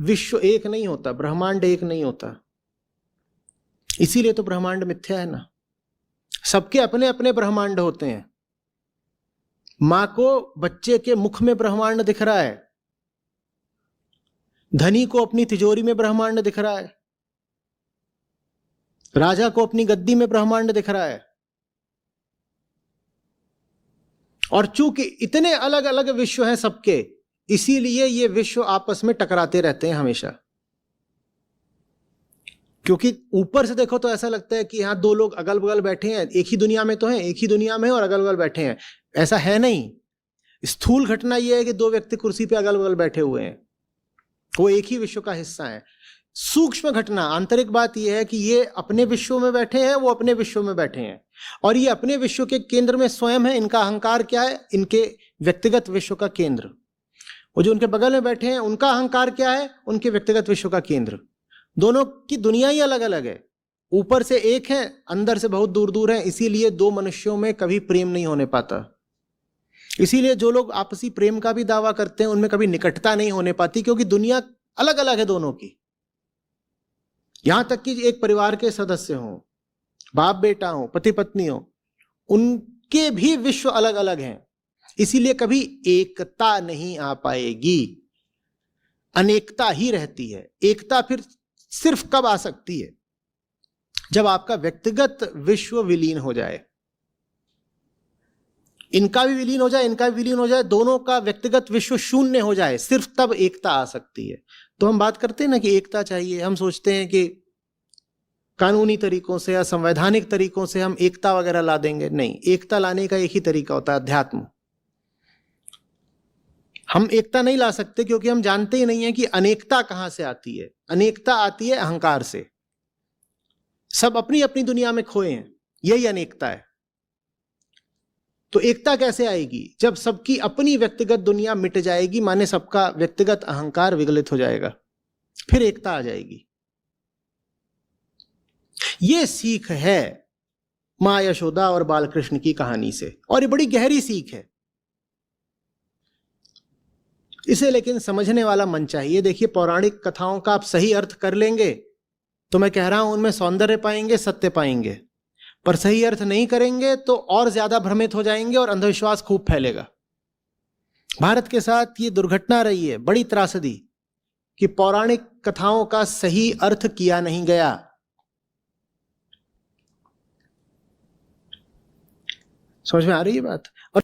विश्व एक नहीं होता, ब्रह्मांड एक नहीं होता। इसीलिए तो ब्रह्मांड मिथ्या है ना। सबके अपने अपने ब्रह्मांड होते हैं। मां को बच्चे के मुख में ब्रह्मांड दिख रहा है, धनी को अपनी तिजोरी में ब्रह्मांड दिख रहा है, राजा को अपनी गद्दी में ब्रह्मांड दिख रहा है। और चूंकि इतने अलग अलग विश्व हैं सबके, इसीलिए ये विश्व आपस में टकराते रहते हैं हमेशा। क्योंकि ऊपर से देखो तो ऐसा लगता है कि यहां दो लोग अगल बगल बैठे हैं, एक ही दुनिया में तो हैं, एक ही दुनिया में और अगल बगल बैठे हैं। ऐसा है नहीं। स्थूल घटना यह है कि दो व्यक्ति कुर्सी पे अगल बगल बैठे हुए हैं, वो एक ही विश्व का हिस्सा है। सूक्ष्म घटना, आंतरिक बात यह है कि ये अपने विश्व में बैठे हैं, वो अपने विश्व में बैठे हैं, और ये अपने विश्व के केंद्र में स्वयं है। इनका अहंकार क्या है? इनके व्यक्तिगत विश्व का केंद्र। वो जो उनके बगल में बैठे हैं, उनका अहंकार क्या है? उनके व्यक्तिगत विश्व का केंद्र। दोनों की दुनिया ही अलग अलग है। ऊपर से एक है, अंदर से बहुत दूर दूर है। इसीलिए दो मनुष्यों में कभी प्रेम नहीं होने पाता। इसीलिए जो लोग आपसी प्रेम का भी दावा करते हैं, उनमें कभी निकटता नहीं होने पाती, क्योंकि दुनिया अलग अलग है दोनों की। यहां तक कि एक परिवार के सदस्य हों, बाप बेटा हो, पति पत्नी हो, उनके भी विश्व अलग अलग हैं। इसीलिए कभी एकता नहीं आ पाएगी, अनेकता ही रहती है। एकता फिर सिर्फ कब आ सकती है? जब आपका व्यक्तिगत विश्व विलीन हो जाए, इनका भी विलीन हो जाए, इनका भी विलीन हो जाए, दोनों का व्यक्तिगत विश्व शून्य हो जाए, सिर्फ तब एकता आ सकती है। तो हम बात करते हैं ना कि एकता चाहिए, हम सोचते हैं कि कानूनी तरीकों से या संवैधानिक तरीकों से हम एकता वगैरह ला देंगे। नहीं, एकता लाने का एक ही तरीका होता है, अध्यात्म। हम एकता नहीं ला सकते क्योंकि हम जानते ही नहीं है कि अनेकता कहां से आती है। अनेकता आती है अहंकार से। सब अपनी अपनी दुनिया में खोए हैं, यही अनेकता है। तो एकता कैसे आएगी? जब सबकी अपनी व्यक्तिगत दुनिया मिट जाएगी, माने सबका व्यक्तिगत अहंकार विगलित हो जाएगा, फिर एकता आ जाएगी। यह सीख है मां यशोदा और बालकृष्ण की कहानी से, और ये बड़ी गहरी सीख है। इसे लेकिन समझने वाला मन चाहिए। देखिए, पौराणिक कथाओं का आप सही अर्थ कर लेंगे तो मैं कह रहा हूं उनमें सौंदर्य पाएंगे, सत्य पाएंगे। पर सही अर्थ नहीं करेंगे तो और ज्यादा भ्रमित हो जाएंगे और अंधविश्वास खूब फैलेगा। भारत के साथ ये दुर्घटना रही है, बड़ी त्रासदी, कि पौराणिक कथाओं का सही अर्थ किया नहीं गया। समझ में आ रही है बात? और